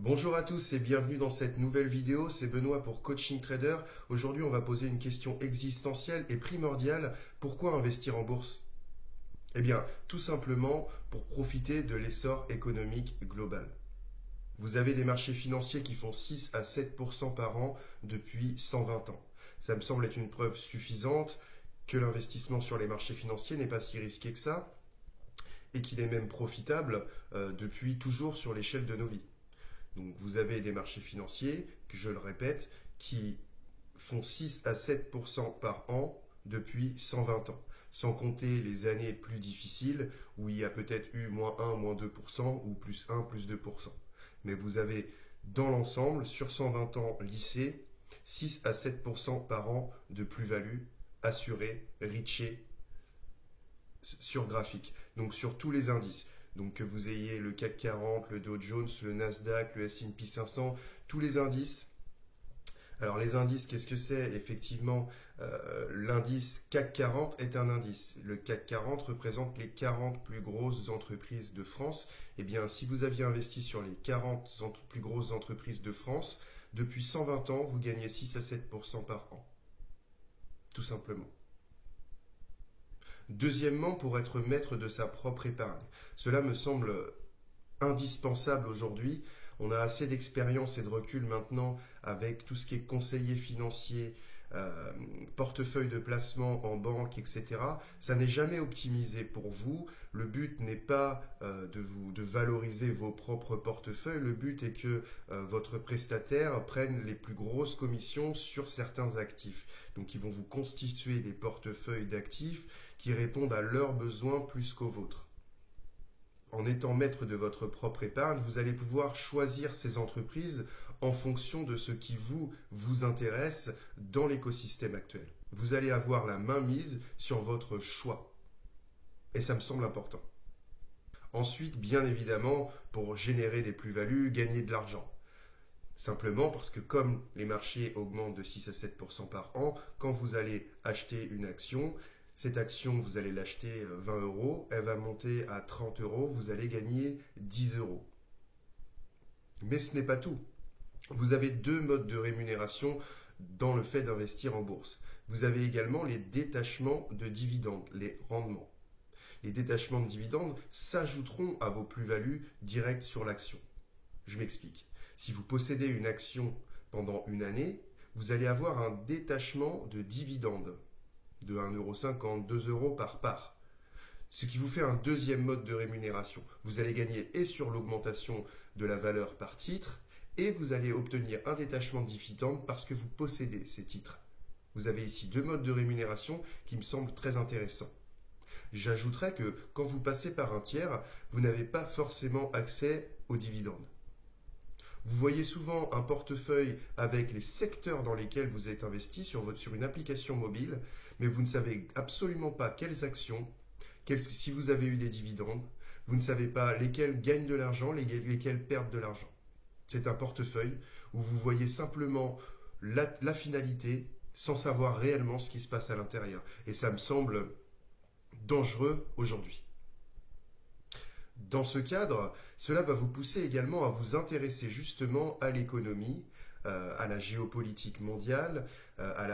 Bonjour à tous et bienvenue dans cette nouvelle vidéo, c'est Benoît pour Coaching Trader. Aujourd'hui on va poser une question existentielle et primordiale, pourquoi investir en bourse? Eh bien, tout simplement pour profiter de l'essor économique global. Vous avez des marchés financiers qui font 6 à 7% par an depuis 120 ans. Ça me semble être une preuve suffisante que l'investissement sur les marchés financiers n'est pas si risqué que ça et qu'il est même profitable depuis toujours sur l'échelle de nos vies. Donc vous avez des marchés financiers, je le répète, qui font 6 à 7% par an depuis 120 ans, sans compter les années plus difficiles où il y a peut-être eu moins 1, moins 2% ou plus 1, plus 2%. Mais vous avez dans l'ensemble, sur 120 ans lissés, 6 à 7% par an de plus-value assurée, richée, sur graphique, donc sur tous les indices. Donc que vous ayez le CAC 40, le Dow Jones, le Nasdaq, le S&P 500, tous les indices. Alors les indices, qu'est-ce que c'est? Effectivement, l'indice CAC 40 est un indice. Le CAC 40 représente les 40 plus grosses entreprises de France. Eh bien, si vous aviez investi sur les 40 plus grosses entreprises de France, depuis 120 ans, vous gagnez 6 à 7% par an. Tout simplement. Deuxièmement, pour être maître de sa propre épargne. Cela me semble indispensable aujourd'hui. On a assez d'expérience et de recul maintenant avec tout ce qui est conseiller financier, portefeuille de placement en banque, etc. Ça n'est jamais optimisé pour vous. Le but n'est pas de valoriser vos propres portefeuilles. Le but est que votre prestataire prenne les plus grosses commissions sur certains actifs. Donc ils vont vous constituer des portefeuilles d'actifs qui répondent à leurs besoins plus qu'aux vôtres. En étant maître de votre propre épargne, vous allez pouvoir choisir ces entreprises en fonction de ce qui vous intéresse dans l'écosystème actuel. Vous allez avoir la main mise sur votre choix. Et ça me semble important. Ensuite, bien évidemment, pour générer des plus-values, gagner de l'argent. Simplement parce que comme les marchés augmentent de 6 à 7% par an, quand vous allez acheter une action, cette action, vous allez l'acheter 20 euros, elle va monter à 30 euros, vous allez gagner 10 euros. Mais ce n'est pas tout. Vous avez deux modes de rémunération dans le fait d'investir en bourse. Vous avez également les détachements de dividendes, les rendements. Les détachements de dividendes s'ajouteront à vos plus-values directes sur l'action. Je m'explique. Si vous possédez une action pendant une année, vous allez avoir un détachement de dividendes de 1,50 €, 2 euros par part. Ce qui vous fait un deuxième mode de rémunération. Vous allez gagner et sur l'augmentation de la valeur par titre et vous allez obtenir un détachement de dividendes parce que vous possédez ces titres. Vous avez ici deux modes de rémunération qui me semblent très intéressants. J'ajouterais que quand vous passez par un tiers, vous n'avez pas forcément accès aux dividendes. Vous voyez souvent un portefeuille avec les secteurs dans lesquels vous êtes investi sur une application mobile, mais vous ne savez absolument pas quelles actions, si vous avez eu des dividendes, vous ne savez pas lesquels gagnent de l'argent, lesquels perdent de l'argent. C'est un portefeuille où vous voyez simplement la finalité sans savoir réellement ce qui se passe à l'intérieur. Et ça me semble dangereux aujourd'hui. Dans ce cadre, cela va vous pousser également à vous intéresser justement à l'économie, à la géopolitique mondiale,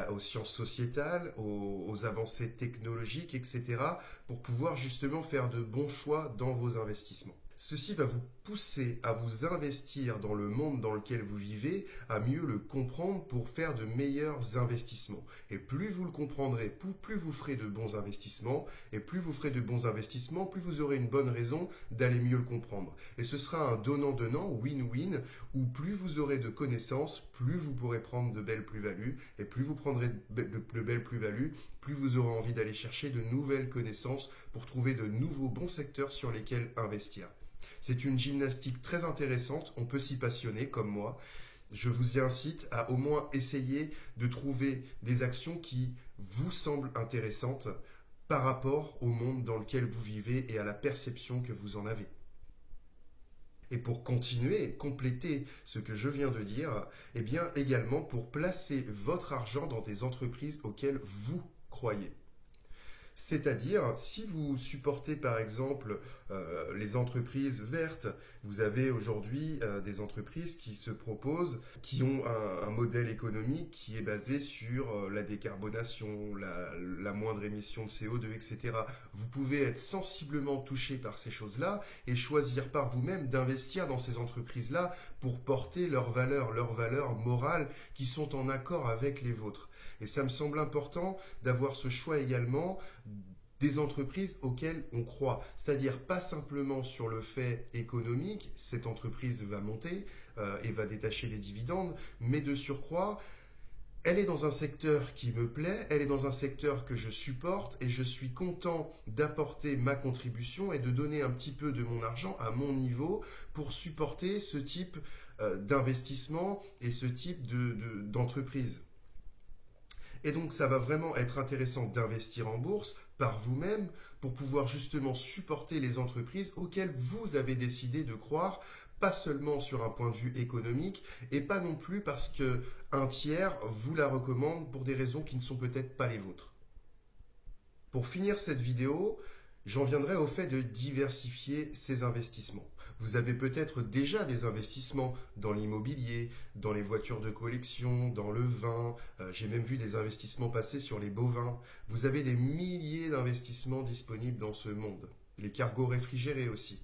aux sciences sociétales, aux avancées technologiques, etc., pour pouvoir justement faire de bons choix dans vos investissements. Ceci va vous pousser à vous investir dans le monde dans lequel vous vivez, à mieux le comprendre pour faire de meilleurs investissements. Et plus vous le comprendrez, plus vous ferez de bons investissements, et plus vous ferez de bons investissements, plus vous aurez une bonne raison d'aller mieux le comprendre. Et ce sera un donnant-donnant, win-win, où plus vous aurez de connaissances, plus vous pourrez prendre de belles plus-values, et plus vous prendrez de belles plus-values, plus vous aurez envie d'aller chercher de nouvelles connaissances pour trouver de nouveaux bons secteurs sur lesquels investir. C'est une gymnastique très intéressante, on peut s'y passionner comme moi. Je vous y incite à au moins essayer de trouver des actions qui vous semblent intéressantes par rapport au monde dans lequel vous vivez et à la perception que vous en avez. Et pour continuer et compléter ce que je viens de dire, eh bien également pour placer votre argent dans des entreprises auxquelles vous croyez. C'est-à-dire, si vous supportez par exemple les entreprises vertes, vous avez aujourd'hui des entreprises qui se proposent, qui ont un modèle économique qui est basé sur la décarbonation, la moindre émission de CO2, etc. Vous pouvez être sensiblement touché par ces choses-là et choisir par vous-même d'investir dans ces entreprises-là pour porter leurs valeurs morales qui sont en accord avec les vôtres. Et ça me semble important d'avoir ce choix également des entreprises auxquelles on croit. C'est-à-dire pas simplement sur le fait économique, cette entreprise va monter et va détacher des dividendes, mais de surcroît, elle est dans un secteur qui me plaît, elle est dans un secteur que je supporte et je suis content d'apporter ma contribution et de donner un petit peu de mon argent à mon niveau pour supporter ce type d'investissement et ce type d'entreprise. Et donc ça va vraiment être intéressant d'investir en bourse par vous-même pour pouvoir justement supporter les entreprises auxquelles vous avez décidé de croire, pas seulement sur un point de vue économique et pas non plus parce qu'un tiers vous la recommande pour des raisons qui ne sont peut-être pas les vôtres. Pour finir cette vidéo, j'en viendrai au fait de diversifier ses investissements. Vous avez peut-être déjà des investissements dans l'immobilier, dans les voitures de collection, dans le vin. J'ai même vu des investissements passer sur les bovins. Vous avez des milliers d'investissements disponibles dans ce monde. Les cargos réfrigérés aussi.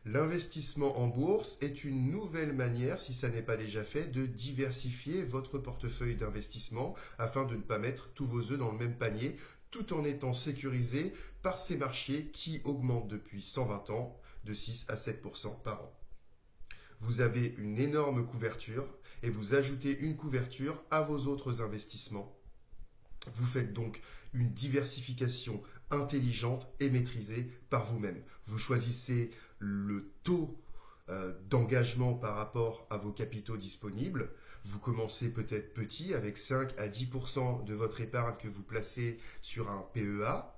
L'investissement en bourse est une nouvelle manière, si ça n'est pas déjà fait, de diversifier votre portefeuille d'investissement afin de ne pas mettre tous vos œufs dans le même panier, tout en étant sécurisé par ces marchés qui augmentent depuis 120 ans de 6 à 7% par an. Vous avez une énorme couverture et vous ajoutez une couverture à vos autres investissements. Vous faites donc une diversification intelligente et maîtrisée par vous-même. Vous choisissez le taux d'engagement par rapport à vos capitaux disponibles. Vous commencez peut-être petit avec 5 à 10% de votre épargne que vous placez sur un PEA.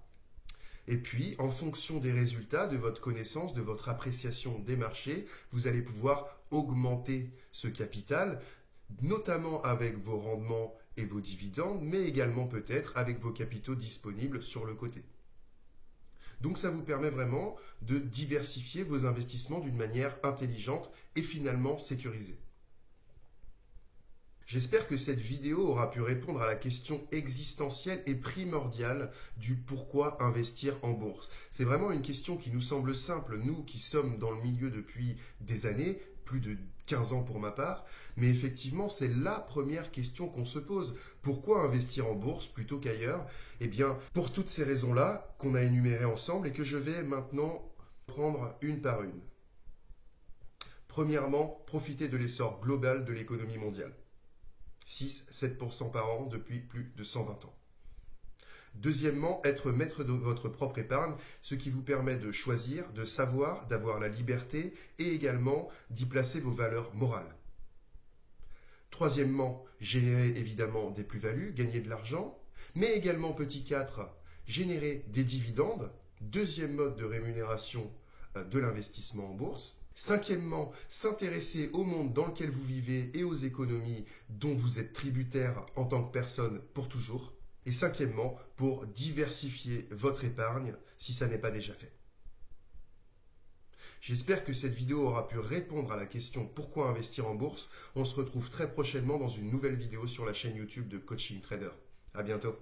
Et puis, en fonction des résultats, de votre connaissance, de votre appréciation des marchés, vous allez pouvoir augmenter ce capital, notamment avec vos rendements et vos dividendes, mais également peut-être avec vos capitaux disponibles sur le côté. Donc ça vous permet vraiment de diversifier vos investissements d'une manière intelligente et finalement sécurisée. J'espère que cette vidéo aura pu répondre à la question existentielle et primordiale du pourquoi investir en bourse. C'est vraiment une question qui nous semble simple, nous qui sommes dans le milieu depuis des années, plus de 15 ans pour ma part, mais effectivement c'est la première question qu'on se pose. Pourquoi investir en bourse plutôt qu'ailleurs? Eh bien, pour toutes ces raisons-là qu'on a énumérées ensemble et que je vais maintenant prendre une par une. Premièrement, profiter de l'essor global de l'économie mondiale. 6-7% par an depuis plus de 120 ans. Deuxièmement, être maître de votre propre épargne, ce qui vous permet de choisir, de savoir, d'avoir la liberté et également d'y placer vos valeurs morales. Troisièmement, générer évidemment des plus-values, gagner de l'argent, mais également petit 4, générer des dividendes, deuxième mode de rémunération de l'investissement en bourse. Cinquièmement, s'intéresser au monde dans lequel vous vivez et aux économies dont vous êtes tributaire en tant que personne pour toujours. Et cinquièmement, pour diversifier votre épargne si ça n'est pas déjà fait. J'espère que cette vidéo aura pu répondre à la question pourquoi investir en bourse. On se retrouve très prochainement dans une nouvelle vidéo sur la chaîne YouTube de Coaching Trader. À bientôt.